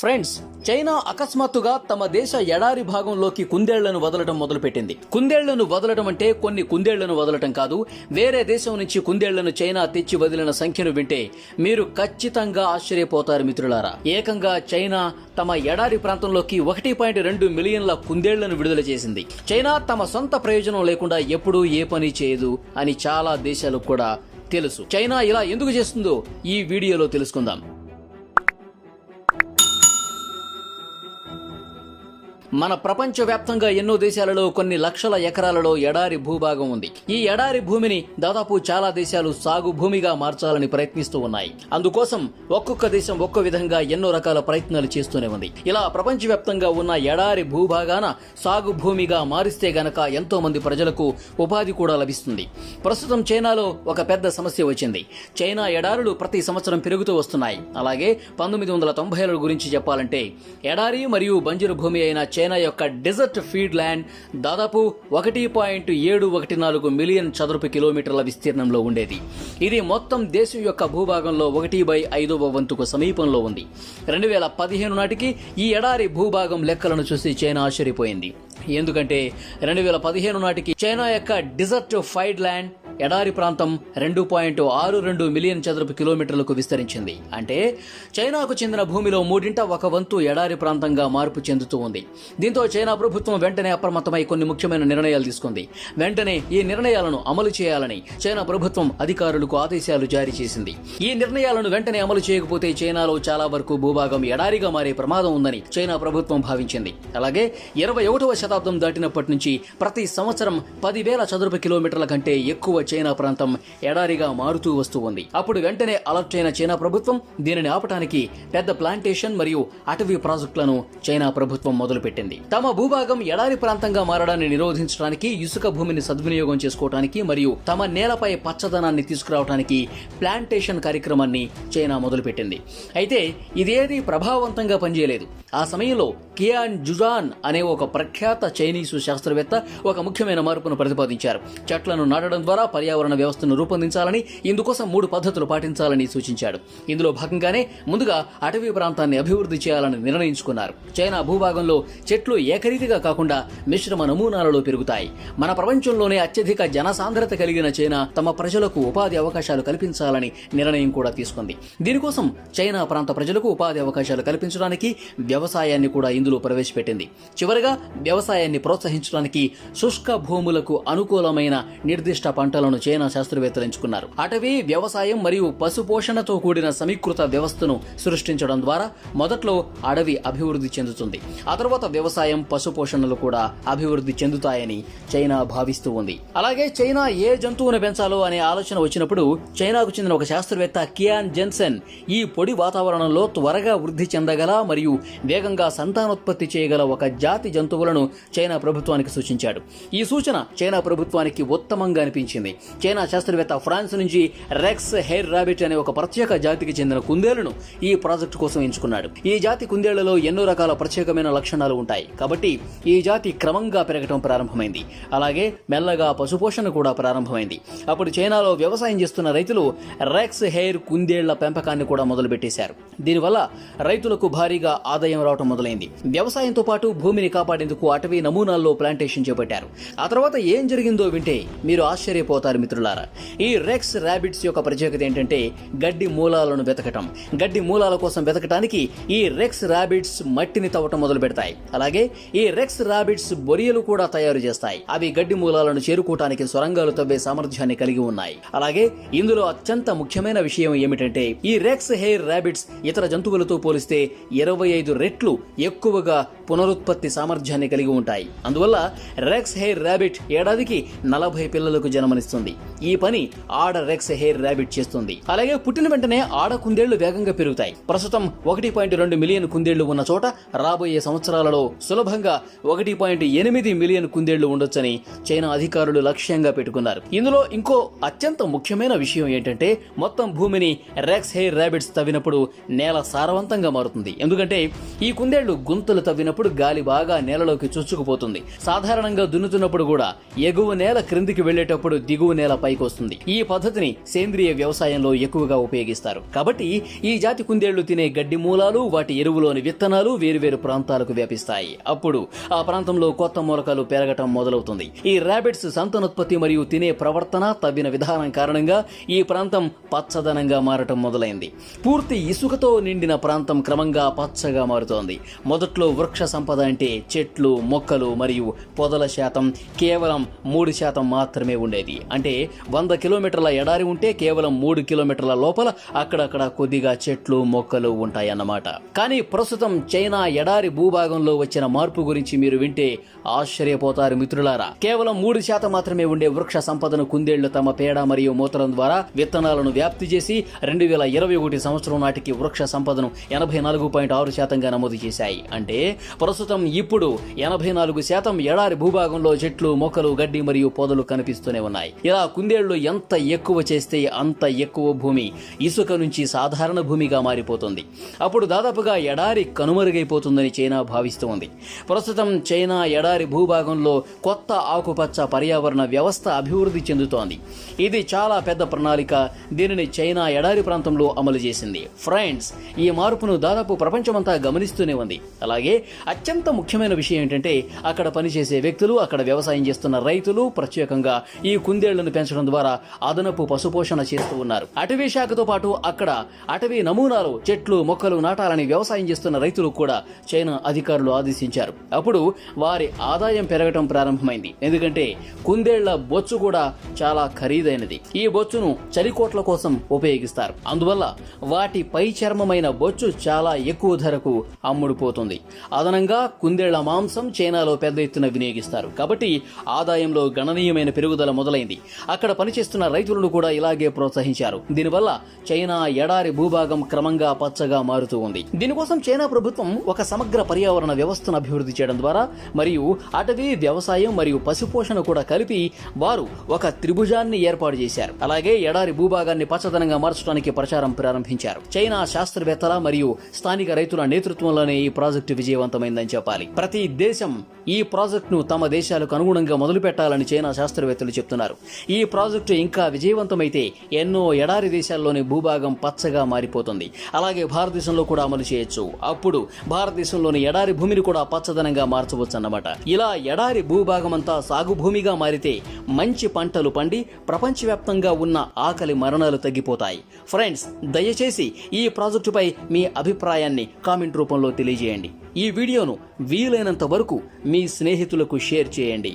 Friends, China అకస్మాత్తుగా తమ దేశ ఎడారి భాగంలోకి కుందేళ్లను వదలటం మొదలుపెట్టింది. కుందేళ్లను వదలటం అంటే కొన్ని కుందేళ్లను వదలటం కాదు, వేరే దేశం నుంచి కుందేళ్లను చైనా తెచ్చి వదిలిన సంఖ్యను వింటే మీరు ఖచ్చితంగా ఆశ్చర్యపోతారు మిత్రులారా. ఏకంగా చైనా తమ ఎడారి ప్రాంతంలోకి 1.2 మిలియన్ల కుందేళ్లను విడుదల చేసింది. చైనా తమ సొంత ప్రయోజనం లేకుండా ఎప్పుడూ ఏ పని చేయదు అని చాలా దేశాలకు కూడా తెలుసు. చైనా ఇలా ఎందుకు చేస్తుందో ఈ వీడియోలో తెలుసుకుందాం. మన ప్రపంచవ్యాప్తంగా ఎన్నో దేశాలలో కొన్ని లక్షల ఎకరాలలో ఎడారి భూభాగం ఉంది. ఈ ఎడారి భూమిని దాదాపు చాలా దేశాలు సాగు భూమిగా మార్చాలని ప్రయత్నిస్తూ ఉన్నాయి. అందుకోసం ఒక్కొక్క దేశం ఒక్కో విధంగా ఎన్నో రకాల ప్రయత్నాలు చేస్తూనే ఉంది. ఇలా ప్రపంచవ్యాప్తంగా ఉన్న ఎడారి భూభాగాన సాగు భూమిగా మారిస్తే గనక ఎంతో మంది ప్రజలకు ఉపాధి కూడా లభిస్తుంది. ప్రస్తుతం చైనాలో ఒక పెద్ద సమస్య వచ్చింది. చైనా ఎడారులు ప్రతి సంవత్సరం పెరుగుతూ వస్తున్నాయి. అలాగే 1990ల గురించి చెప్పాలంటే ఎడారి మరియు బంజరు భూమి అయిన చైనా యొక్క డెజర్ట్ ఫీడ్ ల్యాండ్ దాదాపు 1.714 మిలియన్ చదరపు కిలోమీటర్ల విస్తీర్ణంలో ఉండేది. ఇది మొత్తం దేశం యొక్క భూభాగంలో 1/5వ వంతుకు సమీపంలో ఉంది. 2015 నాటికి ఈ ఎడారి భూభాగం లెక్కలను చూసి చైనా ఆశ్చర్యపోయింది. ఎందుకంటే 2015 నాటికి చైనా యొక్క డెజర్ట్ ఫీడ్ ల్యాండ్ ఎడారి ప్రాంతం 2.62 మిలియన్ చదరపు కిలోమీటర్లకు విస్తరించింది. అంటే చైనాకు చెందిన భూమిలో 1/3 ఎడారి ప్రాంతంగా మార్పు చెందుతూ ఉంది. దీంతో చైనా ప్రభుత్వం వెంటనే అప్రమత్తమై కొన్ని ముఖ్యమైన నిర్ణయాలు తీసుకుంది. వెంటనే ఈ నిర్ణయాలను అమలు చేయాలని చైనా ప్రభుత్వం అధికారులకు ఆదేశాలు జారీ చేసింది. ఈ నిర్ణయాలను వెంటనే అమలు చేయకపోతే చైనాలో చాలా వరకు భూభాగం ఎడారిగా మారే ప్రమాదం ఉందని చైనా ప్రభుత్వం భావించింది. అలాగే 21వ శతాబ్దం దాటినప్పటి నుంచి ప్రతి సంవత్సరం 10,000 చదరపు కిలోమీటర్ల కంటే ఎక్కువ చైనా ప్రాంతం ఎడారిగా మారుతూ వస్తూ ఉంది. అప్పుడు వెంటనే అలర్ట్ అయిన చైనా ప్రభుత్వం దీనిని ఆపటానికి పెద్ద ప్లాంటేషన్ మరియు అటవీ ప్రాజెక్టులను చైనా ప్రభుత్వం మొదలుపెట్టింది. తమ భూభాగం ఎడారి ప్రాంతంగా మారడాన్ని నిరోధించడానికి, ఇసుక భూమిని సద్వినియోగం చేసుకోవడానికి మరియు తమ నేలపై పచ్చదనాన్ని తీసుకురావడానికి ప్లాంటేషన్ కార్యక్రమాన్ని చైనా మొదలుపెట్టింది. అయితే ఇదేది ప్రభావవంతంగా పనిచేయలేదు. ఆ సమయంలో కియాన్ జుజాన్ అనే ఒక ప్రఖ్యాత చైనీసు శాస్త్రవేత్త ఒక ముఖ్యమైన మార్పును ప్రతిపాదించారు. చెట్లను నాటడం ద్వారా పర్యావరణ వ్యవస్థను రూపొందించాలని, ఇందుకోసం 3 పద్ధతులు పాటించాలని సూచించాడు. ఇందులో భాగంగానే ముందుగా అటవీ ప్రాంతాన్ని అభివృద్ధి చేయాలని నిర్ణయించుకున్నారు. చైనా భూభాగంలో చెట్లు ఏకరీతిగా కాకుండా మిశ్రమ నమూనాలలో పెరుగుతాయి. మన ప్రపంచంలోనే అత్యధిక జనసాంద్రత కలిగిన చైనా తమ ప్రజలకు ఉపాధి అవకాశాలు కల్పించాలని నిర్ణయం కూడా తీసుకుంది. దీనికోసం చైనా ప్రాంత ప్రజలకు ఉపాధి అవకాశాలు కల్పించడానికి వ్యవసాయాన్ని కూడా ఇందులో ప్రవేశపెట్టింది. చివరిగా వ్యవసాయాన్ని ప్రోత్సహించడానికి శుష్క భూములకు అనుకూలమైన నిర్దిష్ట పంటలను చైనా శాస్త్రవేత్తలు ఎంచుకున్నారు. అటవీ, వ్యవసాయం మరియు పశుపోషణతో కూడిన సమీకృత వ్యవస్థను సృష్టించడం ద్వారా మొదట్లో అడవి అభివృద్ధి చెందుతుంది. ఆ తర్వాత వ్యవసాయం, పశుపోషణలు కూడా అభివృద్ధి చెందుతాయని చైనా భావిస్తూ ఉంది. అలాగే చైనా ఏ జంతువును పెంచాలో అనే ఆలోచన వచ్చినప్పుడు చైనాకు చెందిన ఒక శాస్త్రవేత్త కియాన్ జెన్సెన్ ఈ పొడి వాతావరణంలో త్వరగా వృద్ధి చెందగల మరియు వేగంగా సంతానోత్పత్తి చేయగల ఒక జాతి జంతువులను చైనా ప్రభుత్వానికి సూచించాడు. ఈ సూచన చైనా ప్రభుత్వానికి ఉత్తమంగా అనిపించింది. చైనా శాస్త్రవేత్త ఫ్రాన్స్ నుంచి రెక్స్ హెయిర్ రాబిట్ అనే ఒక ప్రత్యేక జాతికి చెందిన కుందేళ్లను ఈ ప్రాజెక్టు కోసం ఎంచుకున్నాడు. ఈ జాతి కుందేళ్లలో ఎన్నో రకాల ప్రత్యేకమైన లక్షణాలు ఉంటాయి. కాబట్టి ఈ జాతి క్రమంగా పెరగడం ప్రారంభమైంది. అలాగే మెల్లగా పశుపోషణ కూడా ప్రారంభమైంది. అప్పుడు చైనాలో వ్యవసాయం చేస్తున్న రైతులు రెక్స్ హెయిర్ కుందేళ్ల పెంపకాన్ని కూడా మొదలుపెట్టేశారు. దీనివల్ల రైతులకు భారీగా ఆదాయం రావడం మొదలైంది. వ్యవసాయంతో పాటు భూమిని కాపాడేందుకు అటవీ నమూనాల్లో ప్లాంటేషన్ చేపట్టారు. ఆ తర్వాత ఏం జరిగిందో వింటే మీరు ఆశ్చర్యపోతారు మిత్రులారా. ఈ రెక్స్ ర్యాబిట్స్ యొక్క ప్రత్యేకత ఏంటంటే గడ్డి మూలాలను వెతకటం. గడ్డి మూలాల కోసం వెతకటానికి ఈ రెక్స్ ర్యాబిట్స్ మట్టిని తవ్వటం మొదలు పెడతాయి. అలాగే ఈ రెక్స్ ర్యాబిట్స్ బొరియలు కూడా తయారు చేస్తాయి. అవి గడ్డి మూలాలను చేరుకోవటానికి సొరంగాలు తవ్వే సామర్థ్యాన్ని కలిగి ఉన్నాయి. అలాగే ఇందులో అత్యంత ముఖ్యమైన విషయం ఏమిటంటే ఈ రెక్స్ హెయిర్ ర్యాబిట్స్ ఇతర జంతువులతో పోలిస్తే 25 రెట్లు ఎక్కువగా పునరుత్పత్తి సామర్థ్యాన్ని కలిగి ఉంటాయి. అందువల్ల రెక్స్ హెయిర్ ర్యాబిట్ ఏడాదికి 40 పిల్లలకు జన్మనిస్తుంది. ఈ పని ఆడ రెక్స్ హెయిర్ ర్యాబిట్ చేస్తుంది. అలాగే పుట్టిన వెంటనే ఆడ కుందేళ్లు వేగంగా పెరుగుతాయి. ప్రస్తుతం 1.2 మిలియన్ కుందేళ్లు ఉన్న చోట రాబోయే సంవత్సరాలలో సులభంగా 1.8 మిలియన్ కుందేళ్లు ఉండొచ్చని చైనా అధికారులు లక్ష్యంగా పెట్టుకున్నారు. ఇందులో ఇంకో అత్యంత ముఖ్యమైన విషయం ఏంటంటే మొత్తం భూమిని రెక్స్ హెయిర్ ర్యాబిట్స్ తవ్వినప్పుడు నేల సారవంతంగా మారుతుంది. ఎందుకంటే ఈ కుందేళ్లు గుంతలు తవ్వినప్పుడు గాలి బాగా నేలలోకి చొచ్చుకుపోతుంది. సాధారణంగా దున్నుతున్నప్పుడు కూడా ఎగువ నేల క్రిందికి వెళ్లేటప్పుడు దిగువ దిగువ నేల పైకి వస్తుంది. ఈ పద్ధతిని సేంద్రియ వ్యవసాయంలో ఎక్కువగా ఉపయోగిస్తారు. కాబట్టి ఈ జాతి కుందేళ్లు తినే గడ్డి మూలాలు, వాటి ఎరువులోని విత్తనాలు వేరువేరు ప్రాంతాలకు వ్యాపిస్తాయి. అప్పుడు ఆ ప్రాంతంలో కొత్త మొలకలు పెరగటం మొదలవుతుంది. ఈ ర్యాబిట్స్ సంతానోత్పత్తి మరియు తినే ప్రవర్తన, తవ్విన విధానం కారణంగా ఈ ప్రాంతం పచ్చదనంగా మారటం మొదలైంది. పూర్తి ఇసుకతో నిండిన ప్రాంతం క్రమంగా పచ్చగా మారుతోంది. మొదట్లో వృక్ష సంపద అంటే చెట్లు, మొక్కలు మరియు పొదల శాతం కేవలం 3% మాత్రమే ఉండేది. అంటే 100 కిలోమీటర్ల ఎడారి ఉంటే కేవలం 3 కిలోమీటర్ల లోపల అక్కడక్కడ కొద్దిగా చెట్లు, మొక్కలు ఉంటాయన్నమాట. కానీ ప్రస్తుతం చైనా ఎడారి భూభాగంలో వచ్చిన మార్పు గురించి మీరు వింటే ఆశ్చర్యపోతారు మిత్రులారా. కేవలం 3% మాత్రమే ఉండే వృక్ష సంపదను కుందేళ్లు తమ పేడ మరియు మూత్రం ద్వారా విత్తనాలను వ్యాప్తి చేసి 2021 సంవత్సరం నాటికి వృక్ష సంపదను 84.6%గా నమోదు చేశాయి. అంటే ప్రస్తుతం ఇప్పుడు 84% ఎడారి భూభాగంలో చెట్లు, మొక్కలు, గడ్డి మరియు పొదలు కనిపిస్తూనే ఉన్నాయి. ఇలా కుందేళ్లు ఎంత ఎక్కువ చేస్తే అంత ఎక్కువ భూమి ఇసుక నుంచి సాధారణ భూమిగా మారిపోతుంది. అప్పుడు దాదాపుగా ఎడారి కనుమరుగైపోతుందని చైనా భావిస్తోంది. ప్రస్తుతం చైనా ఎడారి భూభాగంలో కొత్త ఆకుపచ్చ పర్యావరణ వ్యవస్థ అభివృద్ధి చెందుతోంది. ఇది చాలా పెద్ద ప్రణాళిక. దీనిని చైనా ఎడారి ప్రాంతంలో అమలు చేసింది. ఫ్రెండ్స్, ఈ మార్పును దాదాపు ప్రపంచమంతా గమనిస్తూనే ఉంది. అలాగే అత్యంత ముఖ్యమైన విషయం ఏంటంటే అక్కడ పనిచేసే వ్యక్తులు, అక్కడ వ్యవసాయం చేస్తున్న రైతులు ప్రత్యేకంగా ఈ కుందేళ్లను పెంచడం ద్వారా అదనపు పశుపోషణ చేస్తూ ఉన్నారు. అటవీ శాఖతో పాటు అక్కడ అటవీ నమూనాలు, చెట్లు, మొక్కలు నాటాలని వ్యవసాయం చేస్తున్న రైతులు కూడా చైనా అధికారులు ఆదేశించారు. అప్పుడు వారి ఆదాయం పెరగటం ప్రారంభమైంది. ఎందుకంటే కుందేళ్ల బొచ్చు కూడా చాలా ఖరీదైనది. ఈ బొచ్చును చలికోట్ల కోసం ఉపయోగిస్తారు. అందువల్ల వాటి పై చర్మమైన బొచ్చు చాలా ఎక్కువ ధరకు అమ్ముడుపోతుంది. అదనంగా కుందేళ్ల మాంసం చైనాలో పెద్ద ఎత్తున వినియోగిస్తారు. కాబట్టి ఆదాయంలో గణనీయమైన పెరుగుదల మొదలైంది. అక్కడ పనిచేస్తున్న రైతులను కూడా ఇలాగే ప్రోత్సహించారు. దీనివల్ల చైనా ఎడారి భూభాగం క్రమంగా పచ్చగా మారుతూ ఉంది. దీనికోసం చైనా ప్రభుత్వం ఒక సమగ్ర పర్యావరణ వ్యవస్థను అభివృద్ధి చేయడం ద్వారా మరియు అటవీ, వ్యవసాయం మరియు పశుపోషణ కూడా కలిపి వారు ఒక త్రిభుజాన్ని ఏర్పాటు చేశారు. అలాగే ఎడారి భూభాగాన్ని పచ్చదనంగా మార్చడానికి ప్రచారం ప్రారంభించారు. చైనా శాస్త్రవేత్తల మరియు స్థానిక రైతుల నేతృత్వంలోనే ఈ ప్రాజెక్టు విజయవంతమైందని చెప్పాలి. ప్రతి దేశం ఈ ప్రాజెక్టును తమ దేశాలకు అనుగుణంగా మొదలు పెట్టాలని చైనా శాస్త్రవేత్తలు చెప్తున్నారు. ఈ ప్రాజెక్టు ఇంకా విజయవంతమైతే ఎన్నో ఎడారి దేశాల్లోని భూభాగం పచ్చగా మారిపోతుంది. అలాగే భారతదేశంలో కూడా అమలు చేయొచ్చు. అప్పుడు భారతదేశంలోని ఎడారి భూమిని కూడా పచ్చదనంగా మార్చవచ్చు అన్నమాట. ఇలా ఎడారి భూభాగమంతా సాగు భూమిగా మారితే మంచి పంటలు పండి ప్రపంచవ్యాప్తంగా ఉన్న ఆకలి మరణాలు తగ్గిపోతాయి. ఫ్రెండ్స్, దయచేసి ఈ ప్రాజెక్టుపై మీ అభిప్రాయాన్ని కామెంట్ రూపంలో తెలియజేయండి. ఈ వీడియోను వీలైనంత వరకు మీ స్నేహితులకు షేర్ చేయండి.